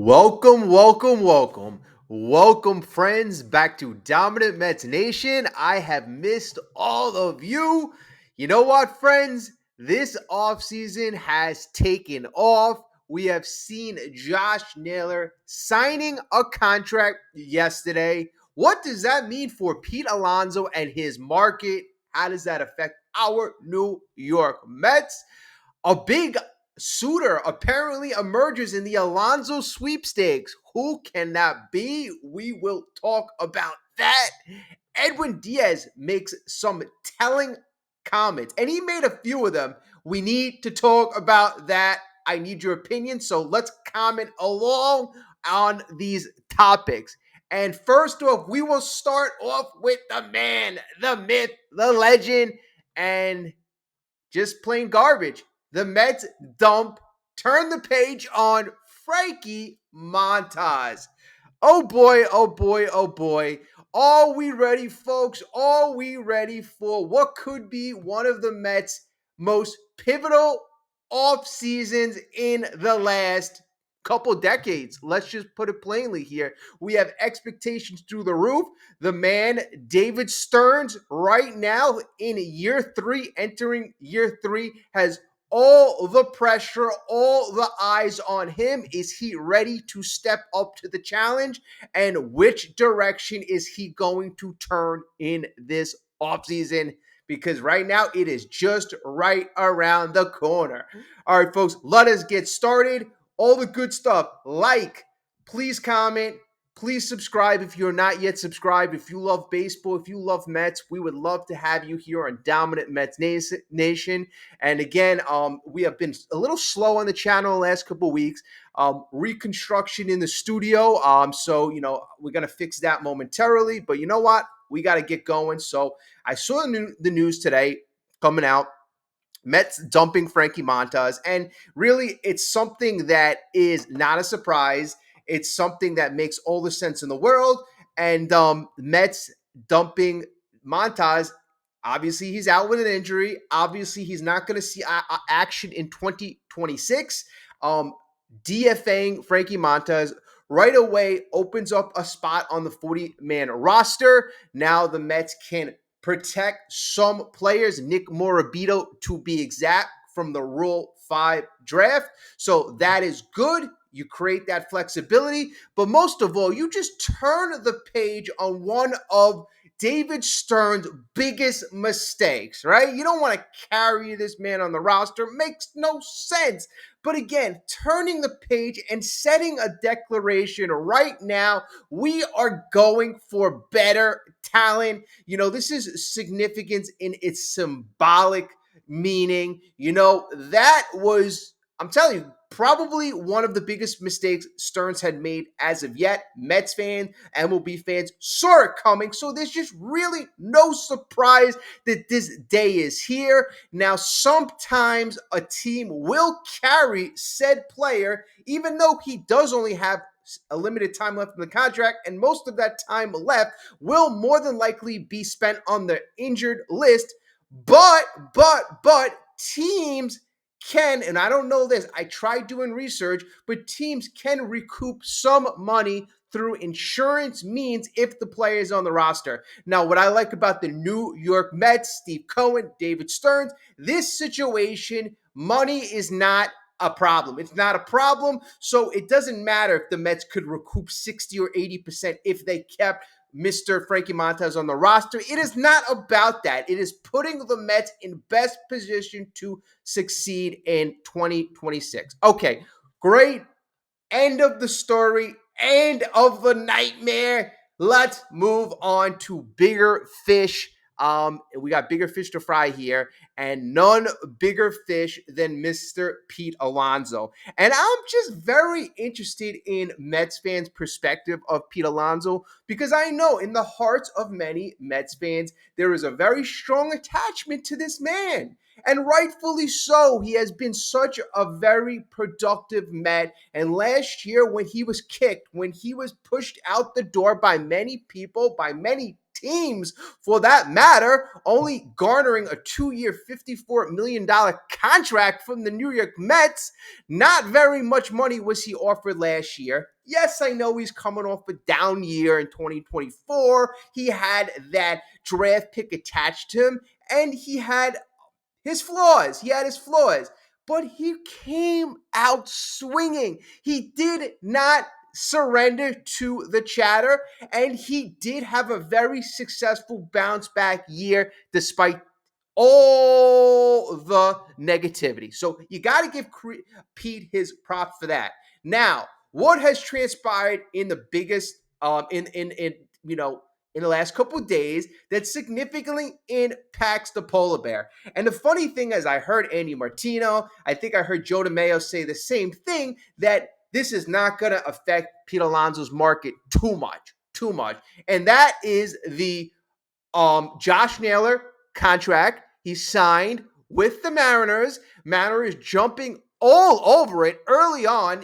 Welcome, welcome, welcome. Welcome, friends, back to Dominant Mets Nation. I have missed all of you. You know what, friends? This offseason has taken off. We have seen Josh Naylor signing a contract yesterday. What does that mean for Pete Alonso and his market? How does that affect our New York Mets? A big suitor apparently emerges in the Alonso sweepstakes. Who can that be? We will talk about that. Edwin Diaz makes some telling comments, and he made a few of them. We need to talk about that. I need your opinion, so let's comment along on these topics. And first off, we will start off with the man, the myth, the legend, and just plain garbage. The Mets turn the page on Frankie Montas. Oh boy, oh boy, oh boy. Are we ready, folks? Are we ready for what could be one of the Mets' most pivotal off seasons in the last couple decades? Let's just put it plainly here. We have expectations through the roof. The man, David Stearns, right now in year three, entering year three, has all the pressure, all the eyes on him. Is he ready to step up to the challenge? And which direction is he going to turn in this offseason? Because right now it is just right around the corner. All right, folks, let us get started. All the good stuff. Like, please comment. Please subscribe if you're not yet subscribed. If you love baseball, if you love Mets, we would love to have you here on Dominant Mets Nation. And again, we have been a little slow on the channel the last couple of weeks. Reconstruction in the studio. So, we're going to fix that momentarily. But you know what? We got to get going. So I saw the news today coming out. Mets dumping Frankie Montas. And really, it's something that is not a surprise. It's something that makes all the sense in the world. And Mets dumping Montas. Obviously, he's out with an injury. Obviously, he's not going to see action in 2026. DFAing Frankie Montas right away opens up a spot on the 40-man roster. Now the Mets can protect some players, Nick Morabito to be exact, from the Rule 5 draft. So that is good. You create that flexibility. But most of all, you just turn the page on one of David Stearns' biggest mistakes, right? You don't want to carry this man on the roster. Makes no sense. But again, turning the page and setting a declaration right now, we are going for better talent. This is significance in its symbolic meaning. That was, I'm telling you, probably one of the biggest mistakes Stearns had made as of yet. Mets fans, MLB fans saw it coming. So there's just really no surprise that this day is here. Now, sometimes a team will carry said player, even though he does only have a limited time left in the contract, and most of that time left will more than likely be spent on the injured list. But teams can, and I don't know this, I tried doing research, but teams can recoup some money through insurance means if the player is on the roster. Now, what I like about the New York Mets, Steve Cohen, David Stearns, this situation, money is not a problem. It's not a problem, so it doesn't matter if the Mets could recoup 60 or 80% if they kept Mr. Frankie Montas on the roster. It is not about that. It is putting the Mets in best position to succeed in 2026. Okay, great. End of the story. End of the nightmare. Let's move on to bigger fish. We got bigger fish to fry here, and none bigger fish than Mr. Pete Alonso. And I'm just very interested in Mets fans' perspective of Pete Alonso, because I know in the hearts of many Mets fans, there is a very strong attachment to this man. And rightfully so. He has been such a very productive Met. And last year, when he was kicked, when he was pushed out the door by many people, by many teams for that matter, only garnering a 2-year, $54 million contract from the New York Mets, not very much money was he offered last year. Yes, I know he's coming off a down year in 2024. He had that draft pick attached to him, and he had his flaws. He had his flaws, but he came out swinging. He did not surrender to the chatter, and he did have a very successful bounce back year despite all the negativity. So you got to give Pete his props for that. Now, what has transpired in the biggest in in the last couple of days that significantly impacts the polar bear? And the funny thing is, I heard Andy Martino, I think I heard Joe DeMayo say the same thing, that this is not going to affect Pete Alonso's market too much. And that is the Josh Naylor contract. He signed with the Mariners. Mariners jumping all over it early on.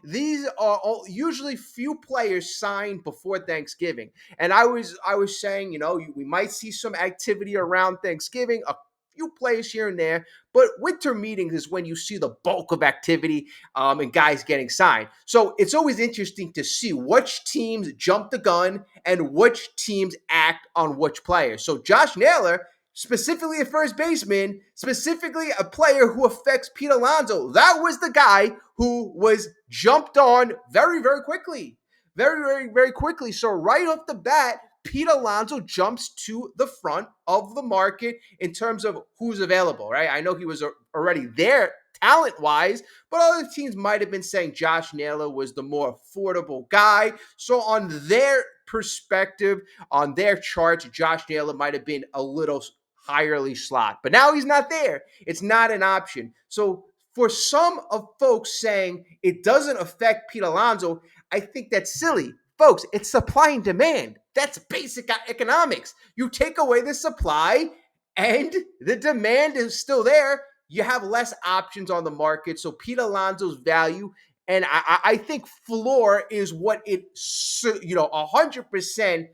These are usually few players signed before Thanksgiving. And I was saying, we might see some activity around Thanksgiving, a few players here and there, but winter meetings is when you see the bulk of activity and guys getting signed. So it's always interesting to see which teams jump the gun and which teams act on which players. So Josh Naylor, specifically a first baseman, specifically a player who affects Pete Alonso, that was the guy who was jumped on very, very quickly. Very, very, very quickly. So right off the bat, Pete Alonso jumps to the front of the market in terms of who's available, right? I know he was already there talent-wise, but other teams might have been saying Josh Naylor was the more affordable guy. So on their perspective, on their charts, Josh Naylor might have been a little higherly slot. But now he's not there. It's not an option. So for some of folks saying it doesn't affect Pete Alonso, I think that's silly. Folks, it's supply and demand. That's basic economics. You take away the supply and the demand is still there. You have less options on the market. So Pete Alonso's value, and I think floor is what it 100%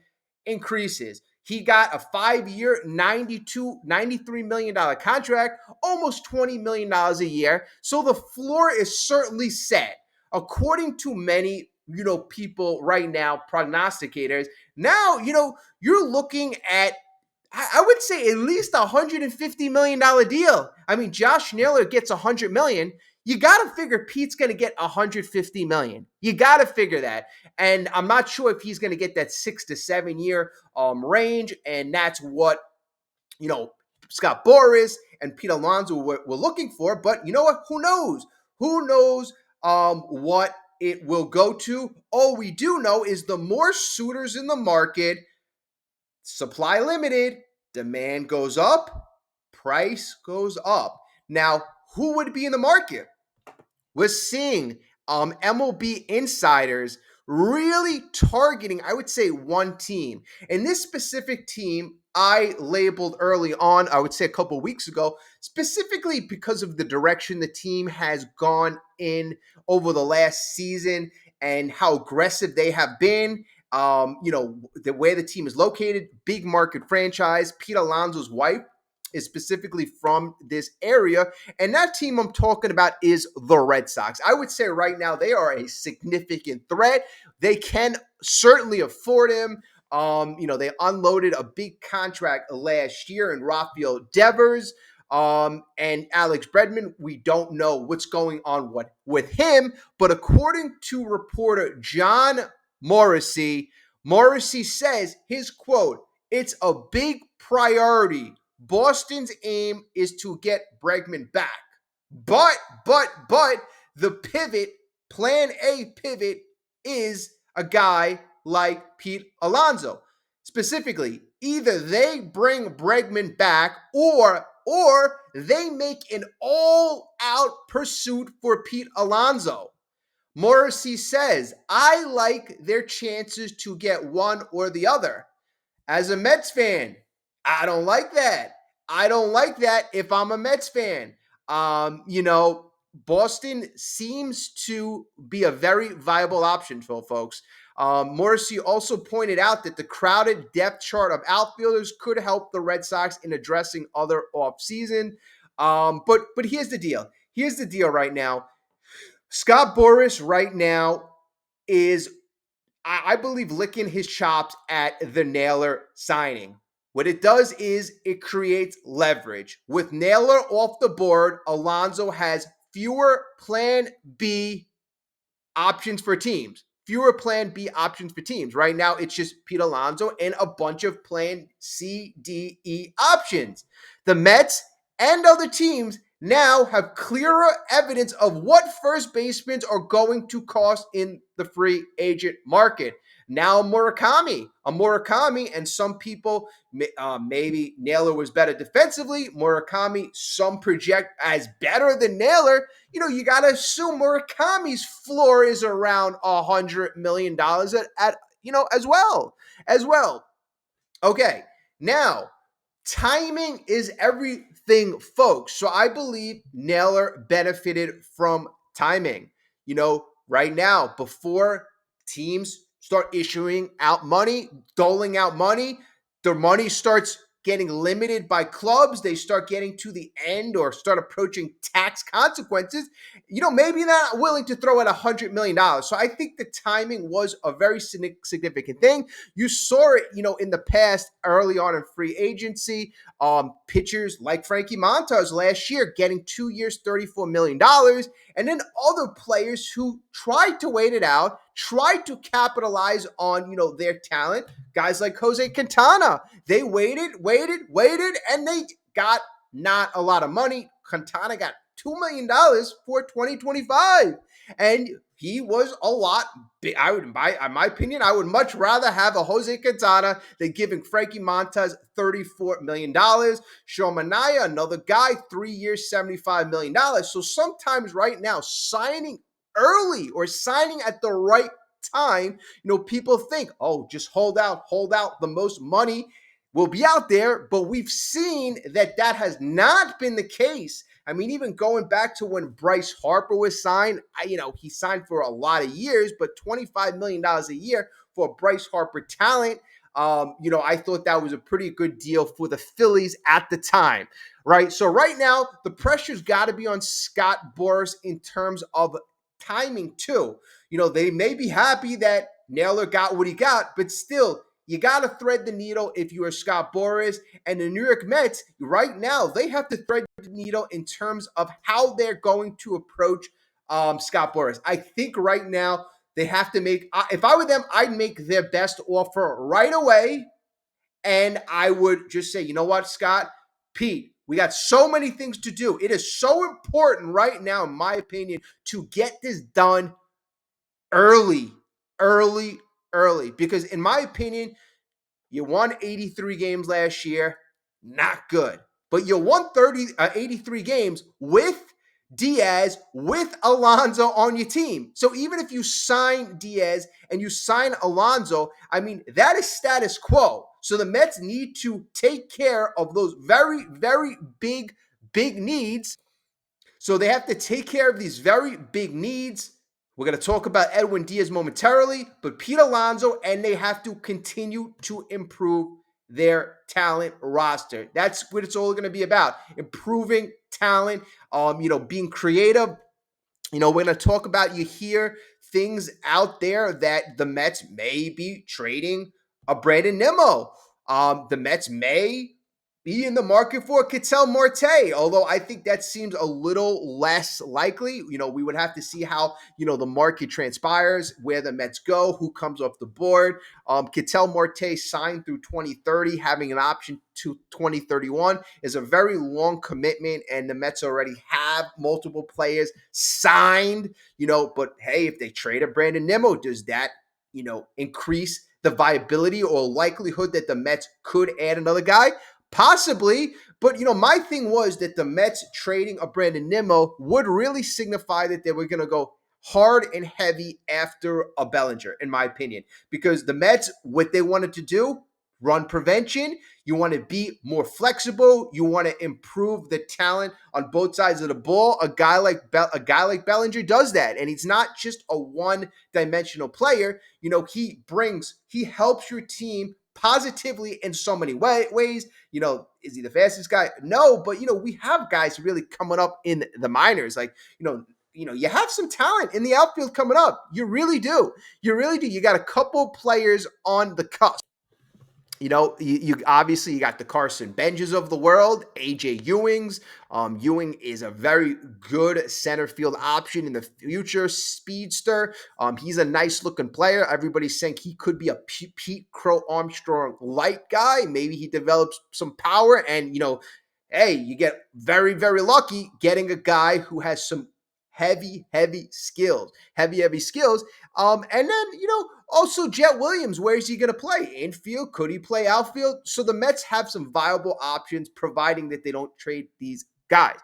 increases. He got a 5-year, $93 million contract, almost $20 million a year. So the floor is certainly set. According to many, people right now, prognosticators, now, you're looking at, I would say, at least $150 million deal. I mean, Josh Naylor gets $100 million. You got to figure Pete's going to get $150 million. You got to figure that. And I'm not sure if he's going to get that 6 to 7 year range. And that's what, Scott Boras and Pete Alonso were looking for. But you know what? Who knows? Who knows what it will go to? All we do know is the more suitors in the market, supply limited, demand goes up, price goes up. Now, who would be in the market? We're seeing MLB insiders really targeting, I would say, one team. And this specific team I labeled early on, I would say a couple weeks ago, specifically because of the direction the team has gone in over the last season and how aggressive they have been. The way the team is located, big market franchise. Pete Alonso's wife is specifically from this area. And that team I'm talking about is the Red Sox. I would say right now they are a significant threat. They can certainly afford him. They unloaded a big contract last year in Rafael Devers and Alex Bregman. We don't know what's going on with him, but according to reporter John Morrissey says his quote, "It's a big priority. Boston's aim is to get Bregman back. But the pivot, plan A pivot, is a guy like Pete Alonso. Specifically, either they bring Bregman back or they make an all-out pursuit for Pete Alonso." Morrissey says, "I like their chances to get one or the other. As a Mets fan, I don't like that. I don't like that if I'm a Mets fan. You know, Boston seems to be a very viable option for folks. Morrissey also pointed out that the crowded depth chart of outfielders could help the Red Sox in addressing other offseason. But here's the deal. Here's the deal right now. Scott Boras right now is, I believe, licking his chops at the Naylor signing. What it does is it creates leverage. With Naylor off the board, Alonso has fewer plan B options for teams. Fewer plan B options for teams. Right now, it's just Pete Alonso and a bunch of plan C, D, E options. The Mets and other teams now have clearer evidence of what first basemen are going to cost in the free agent market. Now Murakami, and some people, maybe Naylor was better defensively. Murakami, some project as better than Naylor. You know, you got to assume Murakami's floor is around $100 million at as well. Okay, now timing is everything, folks. So I believe Naylor benefited from timing. You know, right now, before teams start issuing out money, doling out money, their money starts getting limited by clubs. They start getting to the end or start approaching tax consequences. You know, maybe they're not willing to throw at $100 million. So I think the timing was a very significant thing. You saw it, in the past, early on in free agency. Pitchers like Frankie Montas last year getting 2 years, $34 million. And then other players who tried to wait it out, tried to capitalize on, their talent. Guys like Jose Quintana, they waited, and they got not a lot of money. Quintana got $2 million for 2025. And he was a lot big. In my opinion, I would much rather have a Jose Quintana than giving Frankie Montas $34 million. Sean Manaea, another guy, 3 years, $75 million. So sometimes right now, signing early or signing at the right time, people think, oh, just hold out. The most money will be out there. But we've seen that has not been the case. I mean, even going back to when Bryce Harper was signed, he signed for a lot of years, but $25 million a year for Bryce Harper talent. I thought that was a pretty good deal for the Phillies at the time, right? So right now, the pressure's got to be on Scott Boras in terms of timing too. They may be happy that Naylor got what he got, but still, you got to thread the needle if you are Scott Boras. And the New York Mets, right now, they have to thread the needle in terms of how they're going to approach Scott Boras. I think right now they have to make, if I were them, I'd make their best offer right away. And I would just say, you know what, Scott, Pete, we got so many things to do. It is so important right now, in my opinion, to get this done early. Because in my opinion, you won 83 games last year, not good. But you won 83 games with Diaz, with Alonso on your team. So even if you sign Diaz and you sign Alonso, I mean, that is status quo. So the Mets need to take care of those very, very big needs. So they have to take care of these very big needs. We're going to talk about Edwin Diaz momentarily, but Pete Alonso, and they have to continue to improve their talent roster. That's what it's all going to be about. Improving talent, being creative. We're going to talk about, you hear things out there that the Mets may be trading a Brandon Nimmo. The Mets may be in the market for Ketel Marte, although I think that seems a little less likely. We would have to see how, the market transpires, where the Mets go, who comes off the board. Ketel Marte signed through 2030, having an option to 2031 is a very long commitment, and the Mets already have multiple players signed, but hey, if they trade a Brandon Nimmo, does that, increase the viability or likelihood that the Mets could add another guy? Possibly, but my thing was that the Mets trading a Brandon Nimmo would really signify that they were going to go hard and heavy after a Bellinger, in my opinion, because the Mets, what they wanted to do, run prevention. You want to be more flexible. You want to improve the talent on both sides of the ball. A guy like Bellinger does that, and he's not just a one-dimensional player. He helps your team positively in so many ways. Is he the fastest guy? No, but we have guys really coming up in the minors. Like, you have some talent in the outfield coming up. You really do. You really do. You got a couple players on the cusp. You obviously you got the Carson Benjes of the world, AJ Ewings. Ewing is a very good center field option in the future, speedster. He's a nice looking player. Everybody's saying he could be a Pete Crow Armstrong light guy. Maybe he develops some power, and hey, you get very, very lucky getting a guy who has some heavy skills, heavy skills. And then also Jet Williams. Where is he going to play? Infield? Could he play outfield? So the Mets have some viable options, providing that they don't trade these guys.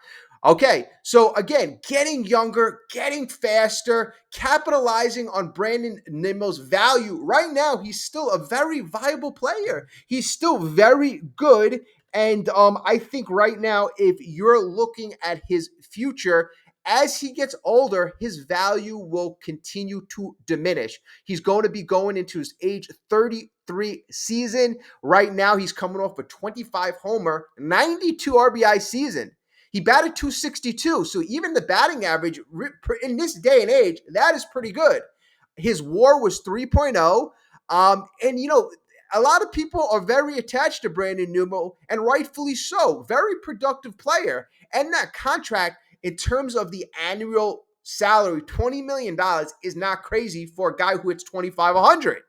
Okay, so again, getting younger, getting faster, capitalizing on Brandon Nimmo's value. Right now, he's still a very viable player. He's still very good. And I think right now, if you're looking at his future, as he gets older, his value will continue to diminish. He's going to be going into his age 33 season. Right now, he's coming off a 25 homer, 92 RBI season. He batted 262. So even the batting average in this day and age, that is pretty good. His WAR was 3.0. A lot of people are very attached to Brandon Nimmo, and rightfully so. Very productive player. And that contract, in terms of the annual salary, $20 million is not crazy for a guy who hits 2,500.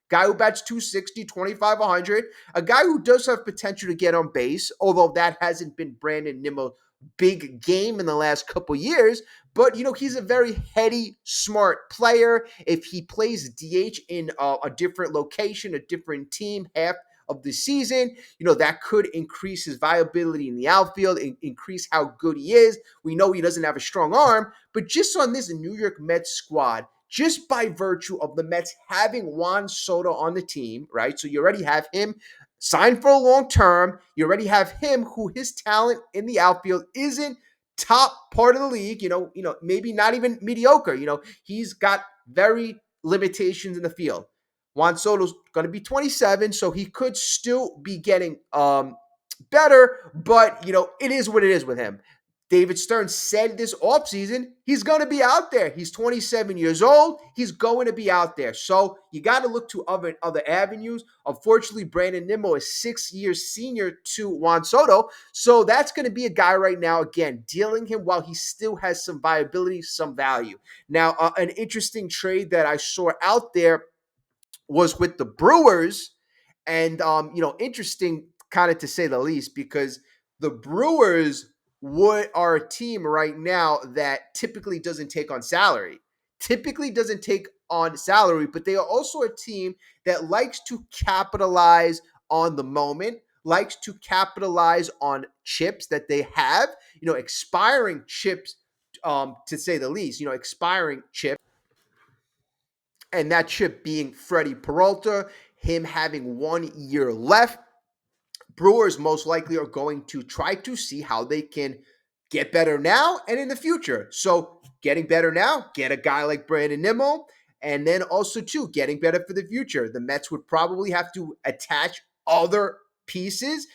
Guy who bats 260, 2,500. A guy who does have potential to get on base, although that hasn't been Brandon Nimmo's big game in the last couple years. But, he's a very heady, smart player. If he plays DH in a different location, a different team, half of the season, that could increase his viability in the outfield, increase how good he is. We know he doesn't have a strong arm, but just on this New York Mets squad, just by virtue of the Mets having Juan Soto on the team, right? So you already have him signed for a long term. You already have him who his talent in the outfield isn't top part of the league, maybe not even mediocre. He's got very limitations in the field. Juan Soto's going to be 27, so he could still be getting better, but, it is what it is with him. David Stearns said this offseason he's going to be out there. He's 27 years old. He's going to be out there. So you got to look to other avenues. Unfortunately, Brandon Nimmo is 6 years senior to Juan Soto. So that's going to be a guy right now, again, dealing him while he still has some viability, some value. Now, an interesting trade that I saw out there was with the Brewers. And, interesting kind of to say the least, because the Brewers are a team right now that typically doesn't take on salary, but they are also a team that likes to capitalize on the moment, likes to capitalize on chips that they have, expiring chips, to say the least, expiring chips. And that chip being Freddie Peralta, him having 1 year left. Brewers most likely are going to try to see how they can get better now and in the future. So getting better now, get a guy like Brandon Nimmo, and then also too getting better for the future. The Mets would probably have to attach other pieces,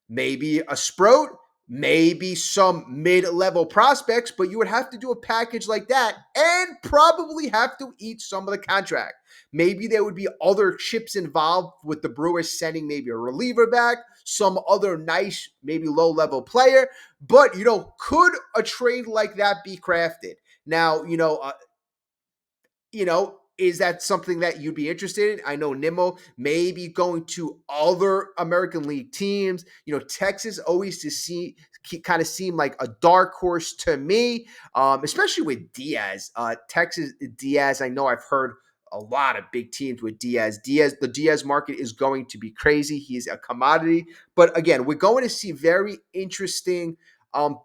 maybe a Sprout, maybe some mid-level prospects, but you would have to do a package like that and probably have to eat some of the contract. Maybe there would be other chips involved with the Brewers sending maybe a reliever back, some other nice, maybe low-level player. But, could a trade like that be crafted? Now, is that something that you'd be interested in? I know Nimmo may be going to other American League teams. Texas always kind of seem like a dark horse to me, especially with Diaz. Texas Diaz, I know I've heard a lot of big teams with Diaz. The Diaz market is going to be crazy. He's a commodity. But again, we're going to see very interesting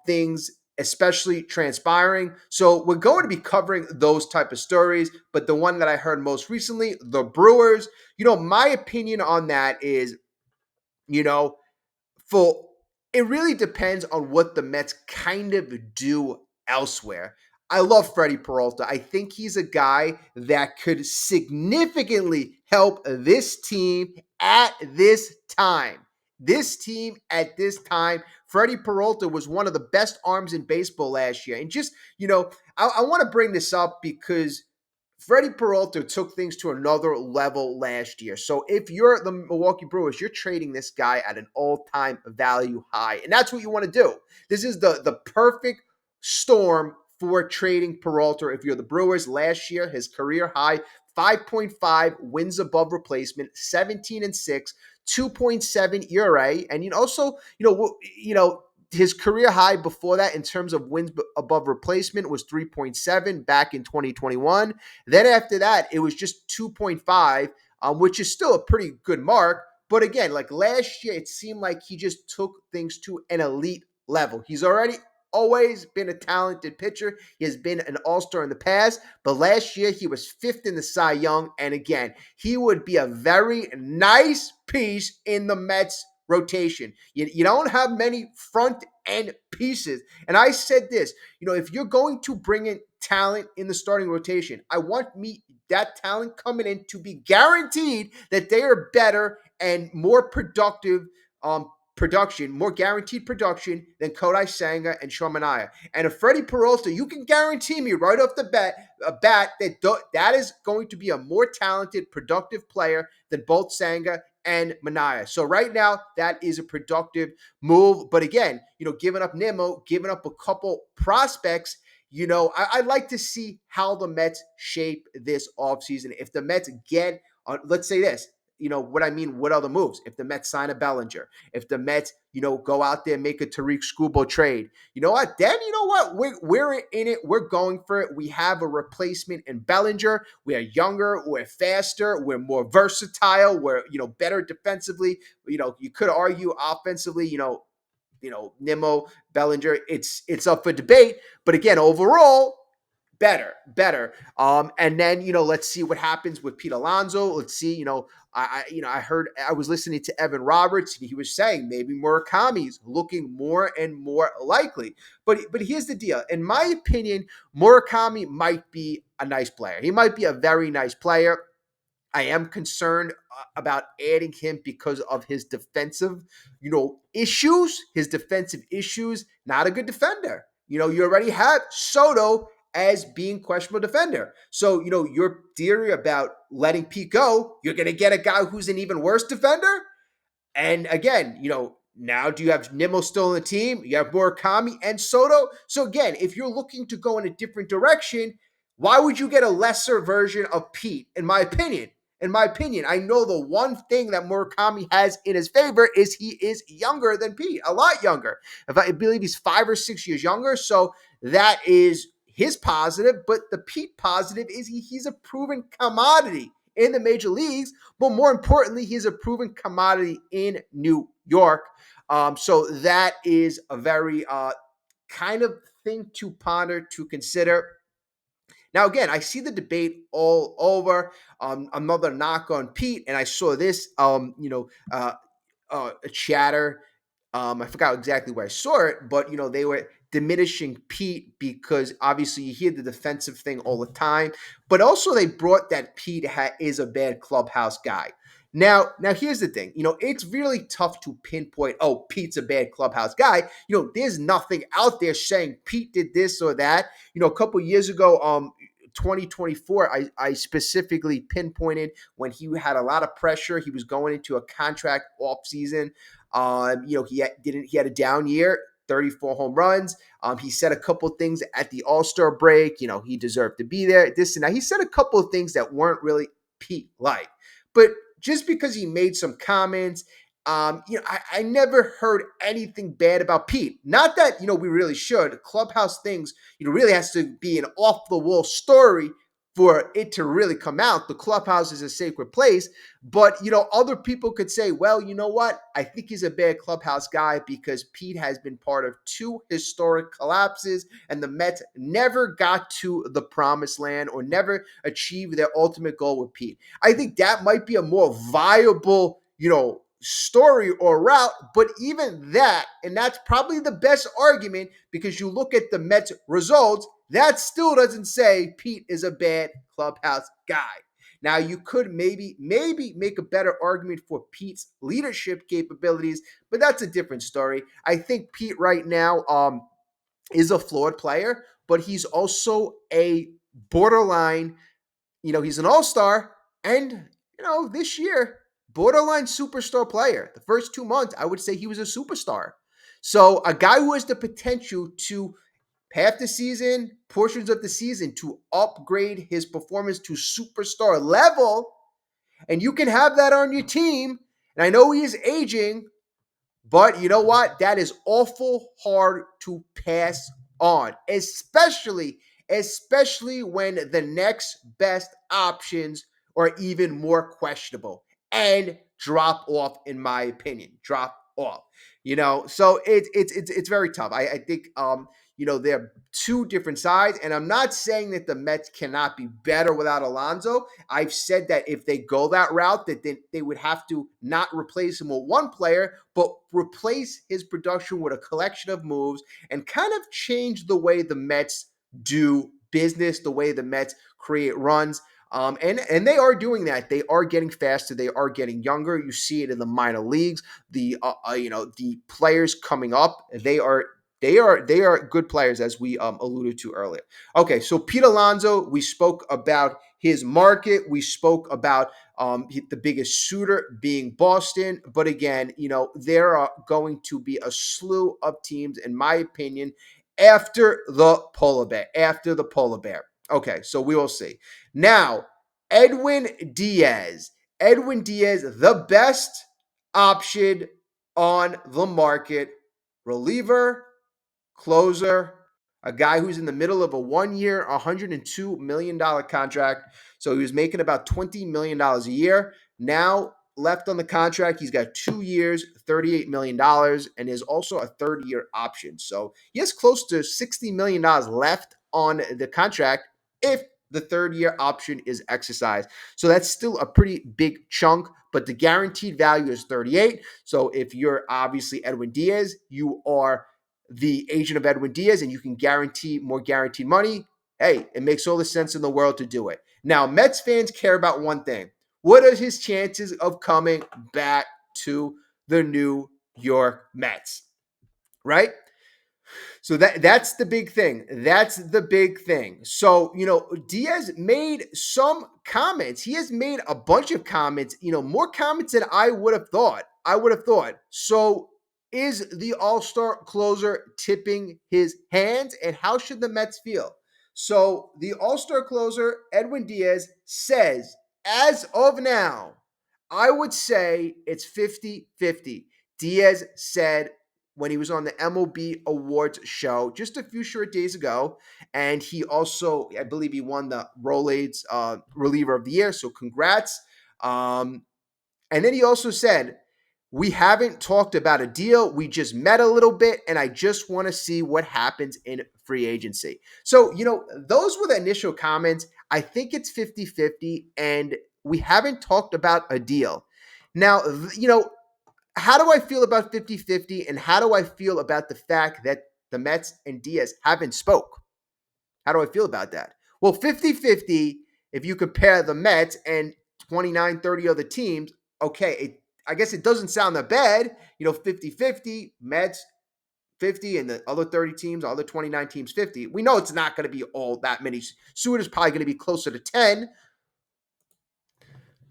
things, especially transpiring. So we're going to be covering those type of stories. But the one that I heard most recently, the Brewers, my opinion on that is you know, for it really depends on what the Mets kind of do elsewhere. I love Freddie Peralta. I think he's a guy that could significantly help this team at this time. This team at this time, Freddie Peralta was one of the best arms in baseball last year. And just, I want to bring this up because Freddie Peralta took things to another level last year. So if you're the Milwaukee Brewers, you're trading this guy at an all-time value high. And that's what you want to do. This is the perfect storm for trading Peralta if you're the Brewers. Last year, his career high, 5.5 wins above replacement, 17-6, 2.7 ERA. And his career high before that in terms of wins above replacement was 3.7 back in 2021. Then after that, it was just 2.5, which is still a pretty good mark. But again, like last year, it seemed like he just took things to an elite level. He's already always been a talented pitcher. He has been an all-star in the past, but last year he was fifth in the Cy Young. And again, he would be a very nice piece in the Mets rotation. You don't have many front end pieces. And I said this, if you're going to bring in talent in the starting rotation, I want that talent coming in to be guaranteed that they are better and more productive more guaranteed production than Kodai Senga and Sean Manaea. And if Freddie Peralta, you can guarantee me right off the bat that is going to be a more talented, productive player than both Senga and Manaea. So right now, that is a productive move. But again, giving up Nimmo, giving up a couple prospects, I'd like to see how the Mets shape this offseason. If the Mets get, let's say this, what I mean, what other moves? If the Mets sign a Bellinger, if the Mets, go out there and make a Tariq Skubal trade, you know what? Then you know what? We're in it. We're going for it. We have a replacement in Bellinger. We are younger. We're faster. We're more versatile. We're better defensively. You could argue offensively. Nimmo, Bellinger. It's up for debate. But again, overall, better. And then, let's see what happens with Pete Alonso. Let's see, I was listening to Evan Roberts. He was saying maybe Murakami's looking more and more likely. But here's the deal. In my opinion, Murakami might be a nice player. He might be a very nice player. I am concerned about adding him because of his defensive, issues. His defensive issues. Not a good defender. You already have Soto as being questionable defender. So, your theory about letting Pete go, you're going to get a guy who's an even worse defender. And again, now do you have Nimmo still on the team? You have Murakami and Soto. So again, if you're looking to go in a different direction, why would you get a lesser version of Pete, in my opinion? I know the one thing that Murakami has in his favor is he is younger than Pete, a lot younger. I believe he's 5 or 6 years younger. So that is his positive. But the Pete positive is he's a proven commodity in the major leagues. But more importantly, he's a proven commodity in New York. So that is a very kind of thing to ponder, to consider. Now, again, I see the debate all over. Another knock on Pete, and I saw this, a chatter. I forgot exactly where I saw it, but they were diminishing Pete because obviously you hear the defensive thing all the time, but also they brought that Pete is a bad clubhouse guy. Now here's the thing. It's really tough to pinpoint, oh, Pete's a bad clubhouse guy. There's nothing out there saying Pete did this or that. A couple years ago, 2024, I specifically pinpointed when he had a lot of pressure. He was going into a contract offseason. He had a down year, 34 home runs. He said a couple of things at the All-Star break. He deserved to be there. This and that. He said a couple of things that weren't really Pete-like. But just because he made some comments, I never heard anything bad about Pete. Not that, we really should. Clubhouse things, really has to be an off-the-wall story for it to really come out. The clubhouse is a sacred place. But, other people could say, well, you know what? I think he's a bad clubhouse guy because Pete has been part of 2 historic collapses and the Mets never got to the promised land or never achieved their ultimate goal with Pete. I think that might be a more viable, story or route, but even that, and that's probably the best argument because you look at the Mets results, that still doesn't say Pete is a bad clubhouse guy. Now you could maybe make a better argument for Pete's leadership capabilities, but that's a different story. I think Pete right now is a flawed player, but he's also a borderline, he's an all-star and, this year, borderline superstar player. The first 2 months, I would say he was a superstar. So a guy who has the potential to half the season, portions of the season, to upgrade his performance to superstar level, and you can have that on your team. And I know he is aging, but you know what? That is awful hard to pass on, especially when the next best options are even more questionable and drop off, in my opinion. Drop off. So it's very tough. I think they're two different sides, and I'm not saying that the Mets cannot be better without Alonso. I've said that if they go that route, that they would have to not replace him with one player, but replace his production with a collection of moves and kind of change the way the Mets do business, the way the Mets create runs. And they are doing that. They are getting faster. They are getting younger. You see it in the minor leagues. The players coming up, they are good players, as we alluded to earlier. Okay, so Pete Alonso, we spoke about his market. We spoke about the biggest suitor being Boston. But again, there are going to be a slew of teams, in my opinion, after the polar bear. Okay, so we will see. Now, Edwin Diaz. Edwin Diaz, the best option on the market. Reliever, closer, a guy who's in the middle of a 1-year, $102 million contract. So he was making about $20 million a year. Now, left on the contract, he's got 2 years, $38 million, and is also a third-year option. So he has close to $60 million left on the contract if the third-year option is exercised. So that's still a pretty big chunk, but the guaranteed value is 38. So if you're obviously Edwin Diaz, you are the agent of Edwin Diaz, and you can guarantee more guaranteed money. Hey, it makes all the sense in the world to do it. Now, Mets fans care about one thing. What are his chances of coming back to the New York Mets? Right? So that's the big thing. That's the big thing. So, Diaz made some comments. He has made a bunch of comments, more comments than I would have thought. So, is the all-star closer tipping his hands, and how should the Mets feel? So, the all-star closer, Edwin Diaz, says, as of now, I would say it's 50-50. Diaz said when he was on the MLB Awards show just a few short days ago. And he also, I believe he won the Rolaids Reliever of the Year. So congrats. And then he also said, we haven't talked about a deal. We just met a little bit, and I just want to see what happens in free agency. So, those were the initial comments. I think it's 50-50, and we haven't talked about a deal. Now, how do I feel about 50-50, and how do I feel about the fact that the Mets and Diaz haven't spoke? How do I feel about that? Well, 50-50, if you compare the Mets and 29, 30 other teams, okay, I guess it doesn't sound that bad. 50-50, Mets 50, and the other 30 teams, other 29 teams 50. We know it's not going to be all that many. Suitor's probably going to be closer to 10.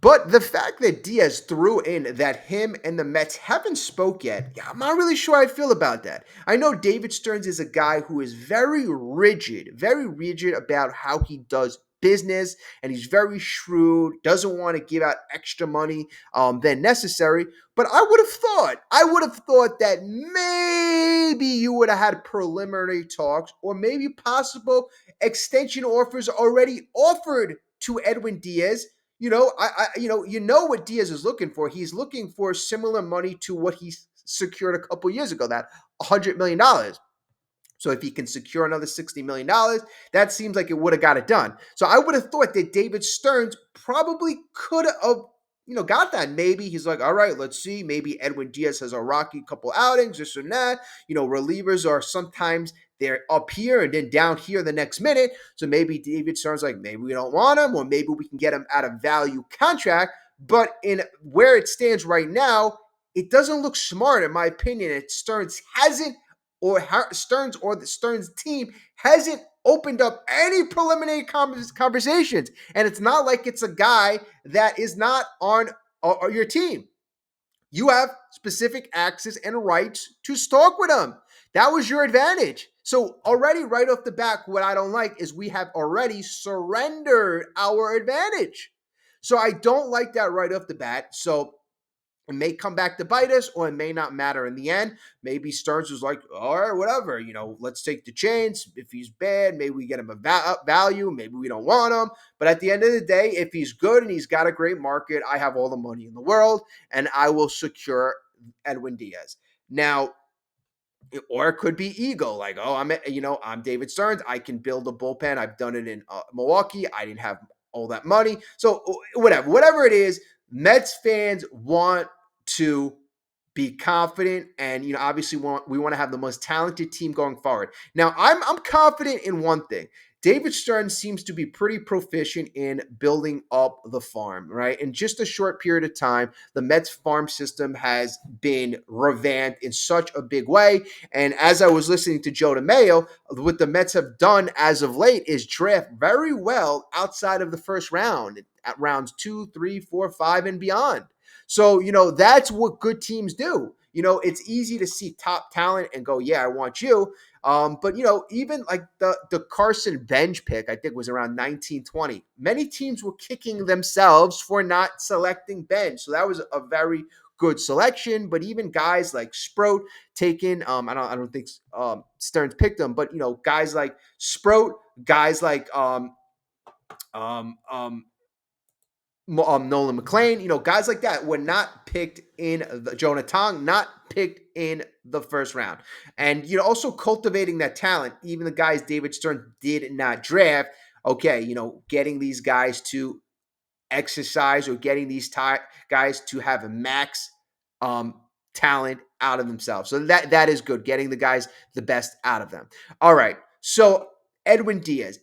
But the fact that Diaz threw in that him and the Mets haven't spoke yet, I'm not really sure how I feel about that. I know David Stearns is a guy who is very rigid about how he does business, and he's very shrewd, doesn't want to give out extra money than necessary. But I would have thought that maybe you would have had preliminary talks, or maybe possible extension offers already offered to Edwin Diaz. What Diaz is looking for. He's looking for similar money to what he secured a couple years ago, that $100 million. So if he can secure another $60 million, that seems like it would have got it done. So I would have thought that David Stearns probably could have, got that. Maybe he's like, all right, let's see. Maybe Edwin Diaz has a rocky couple outings, this and that. Relievers are sometimes they're up here and then down here the next minute. So maybe David Stearns like, maybe we don't want him, or maybe we can get him at a value contract. But in where it stands right now, it doesn't look smart, in my opinion. Stearns hasn't, or Stearns or the Stearns team hasn't opened up any preliminary conversations. And it's not like it's a guy that is not on your team. You have specific access and rights to talk with him. That was your advantage. So already right off the bat, what I don't like is we have already surrendered our advantage. So I don't like that right off the bat. So it may come back to bite us, or it may not matter in the end. Maybe Stearns was like, all right, whatever, let's take the chance. If he's bad, maybe we get him a value. Maybe we don't want him. But at the end of the day, if he's good and he's got a great market, I have all the money in the world, and I will secure Edwin Diaz. Now, or it could be ego, like, oh, I'm David Stearns. I can build a bullpen. I've done it in Milwaukee. I didn't have all that money. So whatever it is, Mets fans want to be confident, and obviously we want to have the most talented team going forward. Now, I'm confident in one thing. David Stearns seems to be pretty proficient in building up the farm, right? In just a short period of time, the Mets farm system has been revamped in such a big way. And as I was listening to Joe DeMayo, what the Mets have done as of late is draft very well outside of the first round, at rounds 2, 3, 4, 5, and beyond. So, that's what good teams do. It's easy to see top talent and go, yeah, I want you. But even like the Carson Bench pick, I think was around 1920. Many teams were kicking themselves for not selecting Bench. So that was a very good selection. But even guys like Sproat taken, I don't think Stearns picked them, but guys like Sproat, guys like Nolan McLean, guys like that were not picked in Jonah Tong, not picked in the first round. And, also cultivating that talent, even the guys David Stern did not draft. Okay, getting these guys to exercise, or getting these guys to have a max talent out of themselves. So that is good, getting the guys the best out of them. All right. So Edwin Diaz.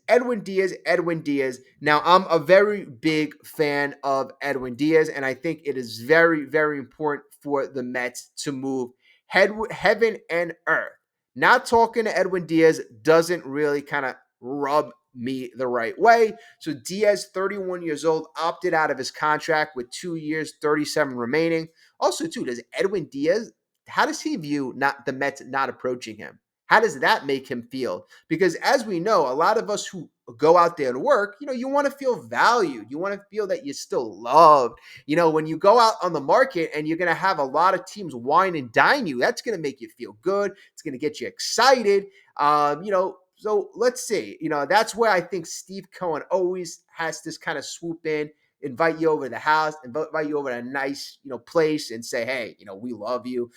Now, I'm a very big fan of Edwin Diaz, and I think it is very, very important for the Mets to move heaven and earth. Not talking to Edwin Diaz doesn't really kind of rub me the right way. So Diaz, 31 years old, opted out of his contract with 2 years, 37 remaining. Also, too, does Edwin Diaz, how does he view not the Mets not approaching him? How does that make him feel? Because as we know, a lot of us who go out there to work, you want to feel valued. You want to feel that you're still loved. When you go out on the market and you're going to have a lot of teams wine and dine you, that's going to make you feel good. It's going to get you excited. So let's see. That's where I think Steve Cohen always has this kind of swoop in, invite you over to the house, invite you over to a nice, place, and say, hey, we love you.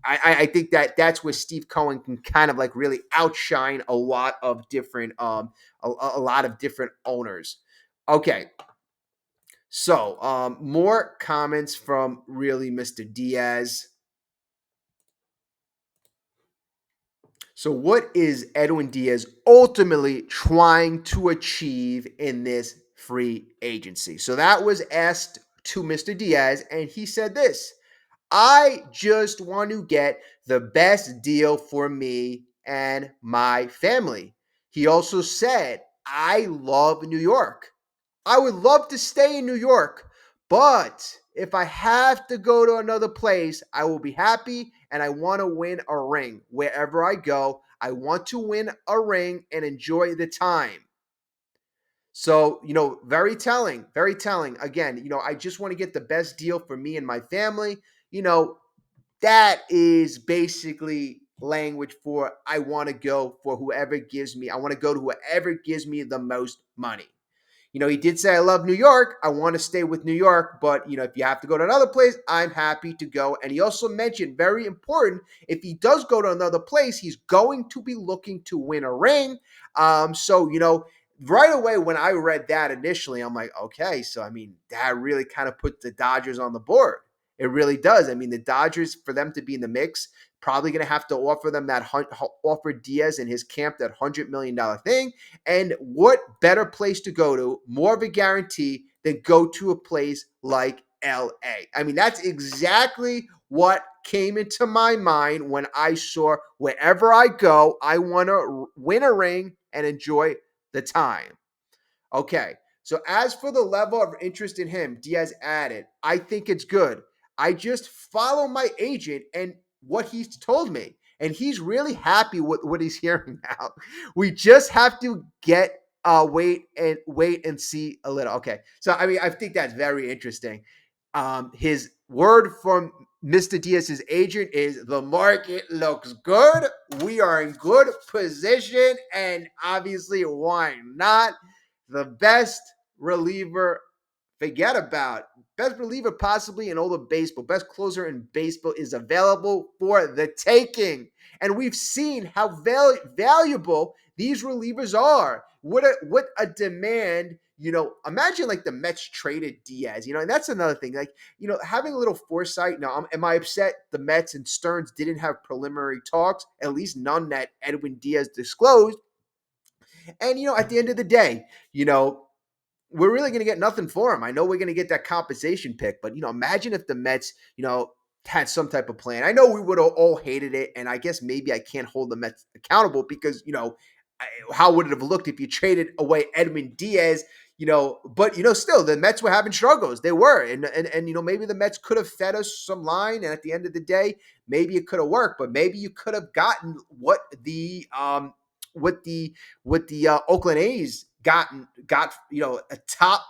I think that's where Steve Cohen can kind of like really outshine a lot of different a lot of different owners. Okay. So more comments from really Mr. Diaz. So what is Edwin Diaz ultimately trying to achieve in this free agency? So that was asked to Mr. Diaz, and he said this: I just want to get the best deal for me and my family. He also said, I love New York. I would love to stay in New York, but if I have to go to another place, I will be happy, and I want to win a ring. Wherever I go, I want to win a ring and enjoy the time. So, very telling, very telling. Again, I just want to get the best deal for me and my family. That is basically language for I want to go for whoever gives me, I want to go to whoever gives me the most money. He did say, I love New York. I want to stay with New York. But, if you have to go to another place, I'm happy to go. And he also mentioned, very important, if he does go to another place, he's going to be looking to win a ring. So, right away when I read that initially, I'm like, okay, so I mean, that really kind of put the Dodgers on the board. It really does. I mean, the Dodgers, for them to be in the mix, probably going to have to offer them that offer Diaz and his camp that $100 million thing. And what better place to go to, more of a guarantee than go to a place like LA? I mean, that's exactly what came into my mind when I saw wherever I go, I want to win a ring and enjoy the time. Okay. So as for the level of interest in him, Diaz added, I think it's good. I just follow my agent and what he's told me. And he's really happy with what he's hearing now. We just have to get wait and see a little. Okay. So I mean, I think that's very interesting. His word from Mr. Diaz's agent is the market looks good. We are in good position. And obviously, why not? The best reliever, forget about best reliever possibly in all of baseball, best closer in baseball is available for the taking. And we've seen how valuable these relievers are. What a demand. Imagine like the Mets traded Diaz, and that's another thing. Like, having a little foresight. Now, am I upset the Mets and Stearns didn't have preliminary talks, at least none that Edwin Diaz disclosed? And, at the end of the day, we're really going to get nothing for him. I know we're going to get that compensation pick, but, imagine if the Mets, had some type of plan. I know we would have all hated it, and I guess maybe I can't hold the Mets accountable because, how would it have looked if you traded away Edwin Diaz? But still the Mets were having struggles. They were, and maybe the Mets could have fed us some line, and at the end of the day, maybe it could have worked. But maybe you could have gotten what the Oakland A's got a top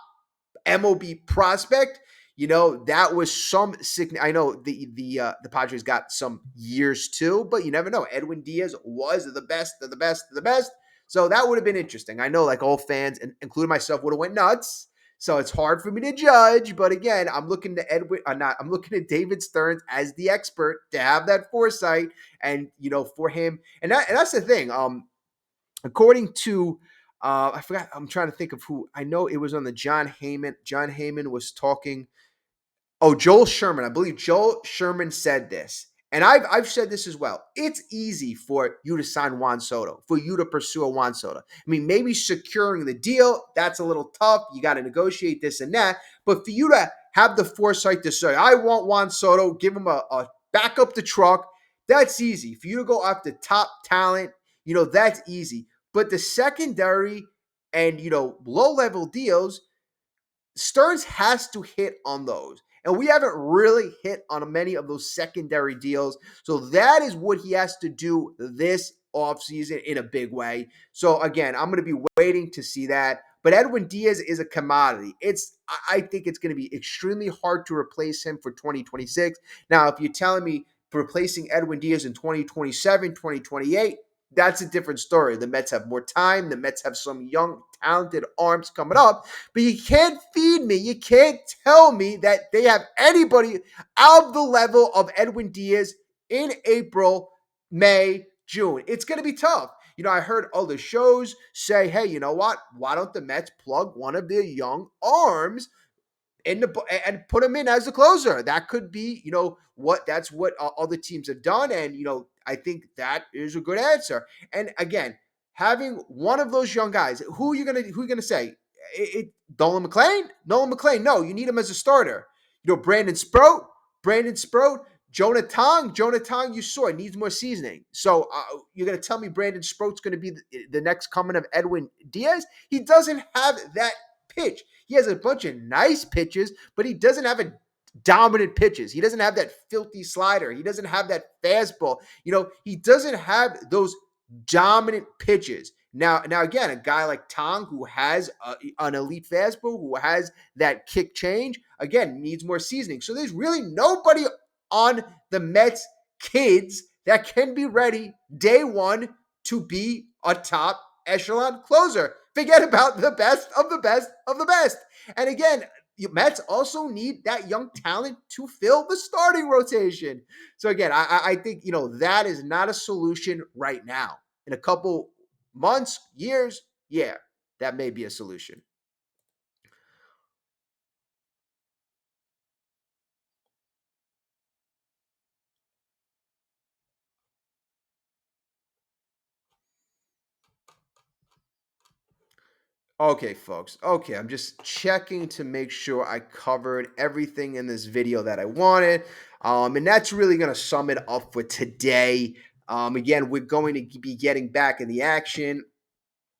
MLB prospect. That was some sick. I know the Padres got some years too, but you never know. Edwin Diaz was the best of the best of the best. So that would have been interesting. I know, like all fans, including myself, would have went nuts. So it's hard for me to judge. But again, I'm looking to I'm looking at David Stearns as the expert to have that foresight, and for him, and that's the thing. According to I forgot, I'm trying to think of who. I know it was on the John Heyman. John Heyman was talking. Oh, Joel Sherman. I believe Joel Sherman said this. And I've said this as well. It's easy for you to sign Juan Soto, for you to pursue a Juan Soto. I mean, maybe securing the deal, that's a little tough. You got to negotiate this and that. But for you to have the foresight to say, I want Juan Soto, give him a back up the truck, that's easy. For you to go after top talent, that's easy. But the secondary and, low-level deals, Stearns has to hit on those. And we haven't really hit on many of those secondary deals. So that is what he has to do this offseason in a big way. So again, I'm going to be waiting to see that. But Edwin Diaz is a commodity. I think it's going to be extremely hard to replace him for 2026. Now, if you're telling me replacing Edwin Diaz in 2027, 2028, that's a different story. The Mets have more time. The Mets have some young, talented arms coming up. But you can't feed me. You can't tell me that they have anybody of the level of Edwin Diaz in April, May, June. It's going to be tough. I heard other shows say, hey, you know what? Why don't the Mets plug one of their young arms and put him in as a closer? That could be, that's what other teams have done. And, I think that is a good answer. And again, having one of those young guys, who are you gonna say? Nolan McClain. No, you need him as a starter. Brandon Sproat, Jonah Tong, you saw it needs more seasoning. So you're going to tell me Brandon Sproat's going to be the next coming of Edwin Diaz? He doesn't have that pitch. He has a bunch of nice pitches, but he doesn't have a dominant pitches. He doesn't have that filthy slider. He doesn't have that fastball. He doesn't have those dominant pitches. Now again, a guy like Tong, who has an elite fastball, who has that kick change, again, needs more seasoning. So there's really nobody on the Mets kids that can be ready day one to be a top echelon closer. Forget about the best of the best of the best. And again, Mets also need that young talent to fill the starting rotation. So again, I think, that is not a solution right now. In a couple months, years, yeah, That may be a solution. Okay, folks. Okay, I'm just checking to make sure I covered everything in this video that I wanted. And that's really going to sum it up for today. Again, we're going to be getting back in the action.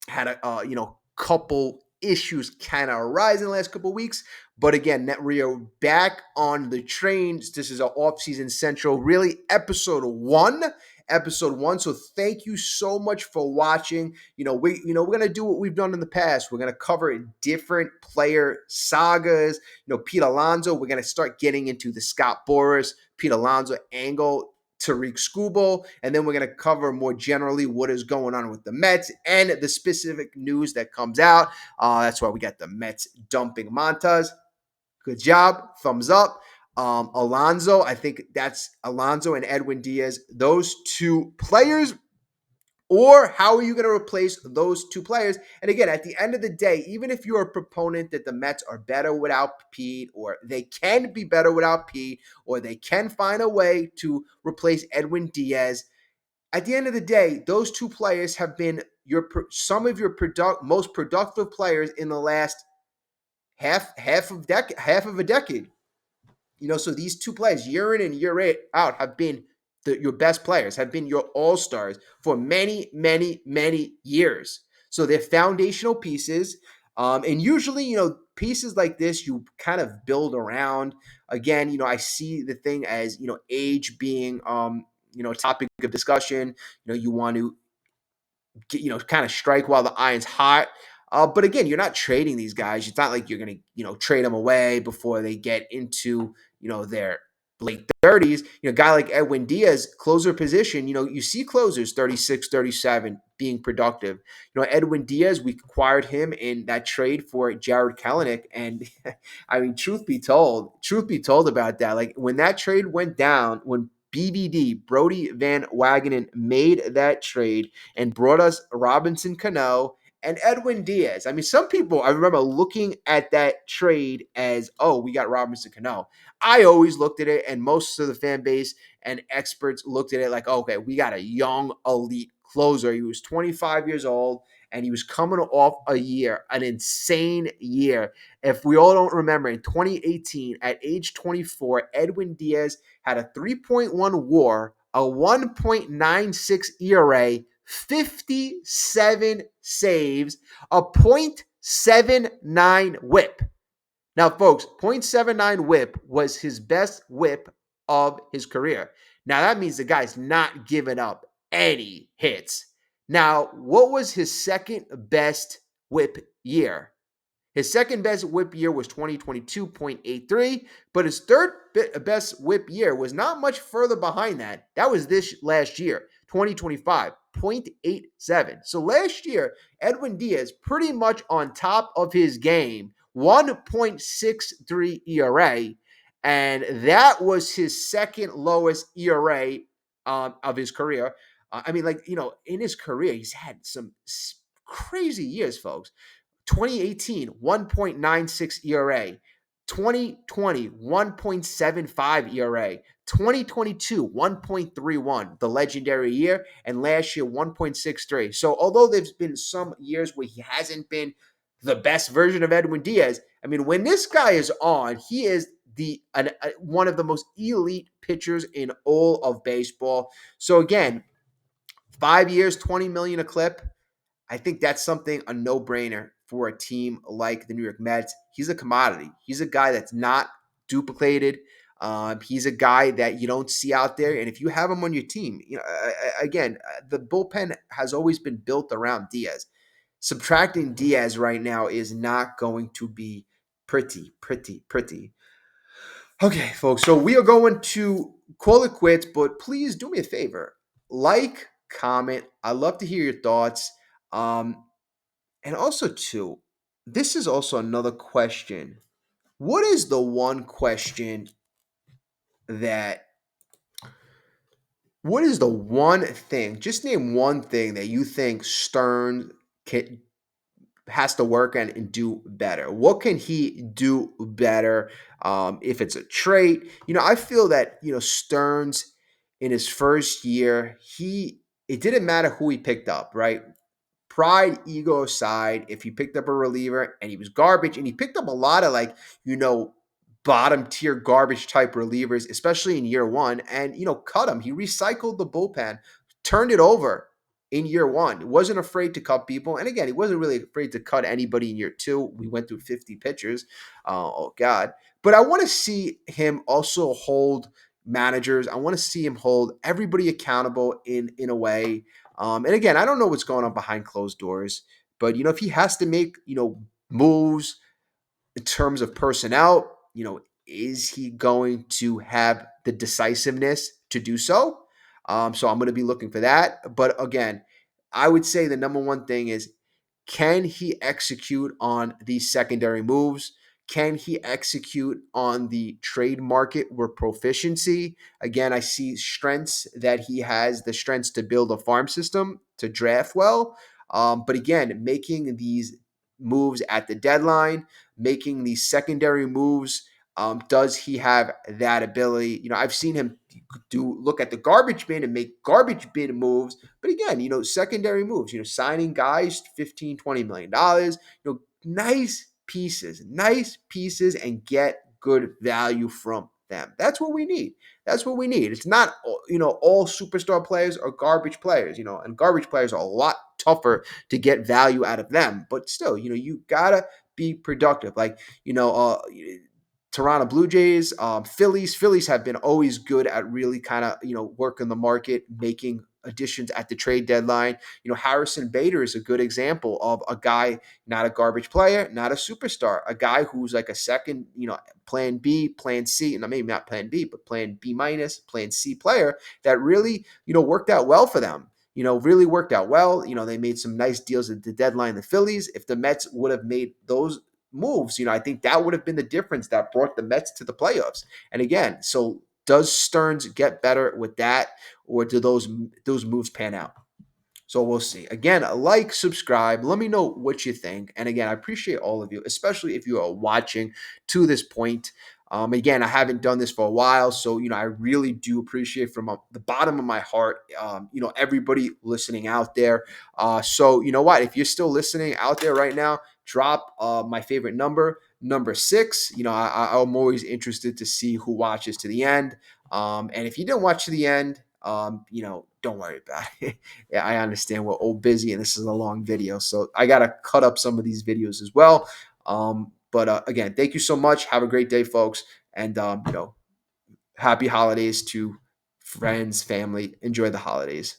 Had a couple issues kind of arise in the last couple of weeks, but again, that we are back on the trains. This is our off-season central, really episode one. So thank you so much for watching. We're gonna do what we've done in the past. We're gonna cover different player sagas. Pete Alonso. We're gonna start getting into the Scott Boras, Pete Alonso angle, Tariq Skubal, and then we're going to cover more generally what is going on with the Mets and the specific news that comes out. That's why we got the Mets dumping Montas. Good job. Thumbs up. Alonso, I think that's Alonso and Edwin Diaz. Those two players, or how are you going to replace those two players? And again, at the end of the day, even if you're a proponent that the Mets are better without Pete, or they can be better without Pete, or they can find a way to replace Edwin Diaz, at the end of the day, those two players have been some of your most productive players in the last half of a decade. So these two players, year in and year out, have been your best players, have been your all-stars for many, many, many years. So they're foundational pieces. And usually, pieces like this, you kind of build around. Again, I see the thing as, age being, a topic of discussion. You want to kind of strike while the iron's hot. But again, you're not trading these guys. It's not like you're going to, trade them away before they get into, their late 30s. A guy like Edwin Diaz, closer position, you see closers 36, 37 being productive. Edwin Diaz, we acquired him in that trade for Jared Kelenic. And I mean, truth be told about that, like when that trade went down, when BVD, Brody Van Wagenen, made that trade and brought us Robinson Cano and Edwin Diaz. I mean, some people, I remember looking at that trade as, oh, we got Robinson Cano. I always looked at it, and most of the fan base and experts looked at it like, okay, we got a young elite closer. He was 25 years old, and he was coming off an insane year. If we all don't remember, in 2018, at age 24, Edwin Diaz had a 3.1 WAR, a 1.96 ERA, 57 saves, a .79 whip. Now, folks, .79 whip was his best whip of his career. Now, that means the guy's not giving up any hits. Now, what was his second best whip year? His second best whip year was 2022.83, but his third best whip year was not much further behind that. That was this last year, 2025.87. So last year, Edwin Diaz pretty much on top of his game, 1.63 ERA, and that was his second lowest ERA of his career. In his career, he's had some crazy years, folks. 2018, 1.96 ERA. 2020, 1.75 ERA. 2022, 1.31, the legendary year, and last year, 1.63. So, although there's been some years where he hasn't been the best version of Edwin Diaz, I mean, when this guy is on, he is one of the most elite pitchers in all of baseball. So, again, 5 years, 20 million a clip. I think that's a no-brainer for a team like the New York Mets. He's a commodity. He's a guy that's not duplicated. He's a guy that you don't see out there. And if you have him on your team, again, the bullpen has always been built around Diaz. Subtracting Diaz right now is not going to be pretty. Okay, folks. So we are going to call it quits, but please do me a favor. Like, comment. I'd love to hear your thoughts. And also, too, this is also another question. What is the one question that, what is the one thing, just name one thing that you think Stearns has to work on and do better? What can he do better? If it's a trait, I feel that Stearns in his first year, it didn't matter who he picked up, right? Pride, ego aside, if he picked up a reliever and he was garbage, and he picked up a lot of you know, bottom tier garbage type relievers, especially in year one, and cut him. He recycled the bullpen, turned it over in year one. He wasn't afraid to cut people. And again, he wasn't really afraid to cut anybody in year two. We went through 50 pitchers. Oh God. But I want to see him also hold managers. I want to see him hold everybody accountable in a way. And again, I don't know what's going on behind closed doors, but if he has to make moves in terms of personnel, is he going to have the decisiveness to do so? So I'm going to be looking for that. But again, I would say the number one thing is, can he execute on these secondary moves? Can he execute on the trade market with proficiency? Again, I see strengths that he has the strengths to build a farm system, to draft well. But again, making these moves at the deadline, making these secondary moves. Does he have that ability? I've seen him look at the garbage bin and make garbage bin moves. But again, secondary moves, signing guys 15, $20 million, nice pieces and get good value from them. That's what we need. That's what we need. It's not, all superstar players are garbage players, and garbage players are a lot tougher to get value out of them. But still, you gotta be productive. Toronto Blue Jays, Phillies. Phillies have been always good at really kind of, working the market, making additions at the trade deadline. Harrison Bader is a good example of a guy, not a garbage player, not a superstar, a guy who's like a second, plan B, plan C, and maybe not plan B, but plan B minus, plan C player that really, worked out well for them. Really worked out well. They made some nice deals at the deadline, the Phillies. If the Mets would have made those moves, I think that would have been the difference that brought the Mets to the playoffs. And again, so does Stearns get better with that, or do those moves pan out? So we'll see. Again, like, subscribe. Let me know what you think. And again, I appreciate all of you, especially if you are watching to this point. Again, I haven't done this for a while, so I really do appreciate from the bottom of my heart, everybody listening out there. So you know what? If you're still listening out there right now, drop my favorite number 6. I'm always interested to see who watches to the end. And if you didn't watch to the end, don't worry about it. Yeah, I understand we're all busy and this is a long video, so I gotta cut up some of these videos as well. But again, thank you so much. Have a great day, folks, and happy holidays to friends, family. Enjoy the holidays.